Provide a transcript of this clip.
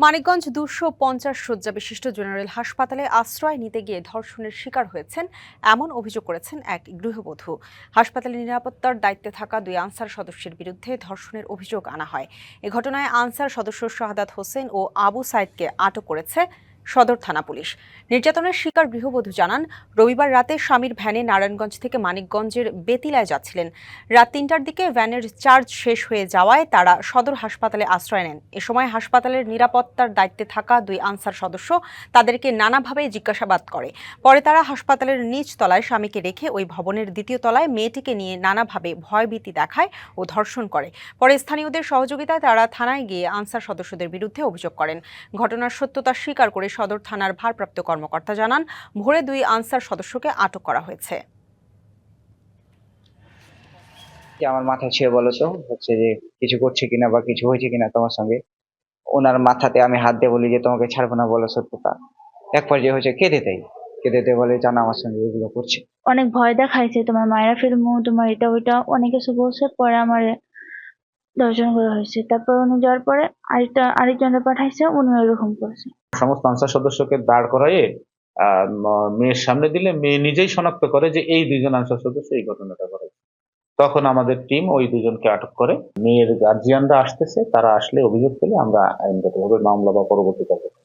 মানিকগঞ্জ ২৫০ শয্যা বিশিষ্ট জেনারেল হাসপাতালে আশ্রয় নিতে গিয়ে ধর্ষণের শিকার হয়েছেন এমন অভিযোগ করেছেন এক গৃহবধূ। হাসপাতালের নিরাপত্তার দায়িত্বে থাকা ২ আনসার সদস্যের বিরুদ্ধে ধর্ষণের অভিযোগ আনা হয়। এ ঘটনায় আনসার সদস্য শাহাদাত হোসেন ও আবু সাইদকে আটক করেছে সদর থানা পুলিশ। নির্যাতনের শিকার গৃহবধূ জানান, রবিবার রাতে স্বামীর ভ্যানে নারায়ণগঞ্জ থেকে মানিকগঞ্জের বেতিলায় যাচ্ছিলেন। রাত ৩টার দিকে ভ্যানের চার্জ শেষ হয়ে যাওয়ায় তারা সদর হাসপাতালে আশ্রয় নেন। এ সময় হাসপাতালের নিরাপত্তার দায়িত্বে থাকা ২ আনসার সদস্য তাদেরকে নানাভাবে জিজ্ঞাসাবাদ করে। পরে তারা হাসপাতালের নিচ তলায় স্বামীকে রেখে ওই ভবনের দ্বিতীয় তলায় মেয়েটিকে নিয়ে নানাভাবে ভয়ভীতি দেখায় ও ধর্ষণ করে। পরে স্থানীয়দের সহযোগিতায় তারা থানায় গিয়ে আনসার সদস্যদের বিরুদ্ধে অভিযোগ করেন। ঘটনার সত্যতা স্বীকার করে সদর থানার ভারপ্রাপ্ত কর্মকর্তা জানান, ভোরে ২ আনসার সদস্যকে আটক করা হয়েছে। আমার মাথায় ছুঁয়ে বলো তো যে কিছু করছে কিনা বা কিছু হয়েছে কিনা তোমার সঙ্গে। ওনার মাথাতে আমি হাত দিয়ে বলি যে তোমাকে ছাড়বো না, বলো সত্যতা। এক পর্যায়ে হচ্ছে কেঁদে দেয় বলে জানা আমার সঙ্গে এগুলো করছে। অনেক ভয় দেখাইছে, তোমার মায়েরা ফেলমু, তোমার এটা ওইটা অনেক কিছু বলছে। পরে আমার ধর্ষণ করা হয়েছে। তারপর উনি যাওয়ার পরে আরেকজনের পাঠাইছে, উনি এরকম করছে। সমস্ত আনসার সদস্যকে দাঁড় করাইয়ে মেয়ের সামনে দিলে মেয়ে নিজেই শনাক্ত করে যে এই ২ জন আনসার সদস্য এই ঘটনাটা করে। তখন আমাদের টিম ওই ২ জনকে আটক করে। মেয়ের গার্জিয়ানরা আসতেছে, তারা আসলে অভিযোগ পেলে আমরা আইনগতভাবে মামলা বা পরবর্তী কার্যক্রম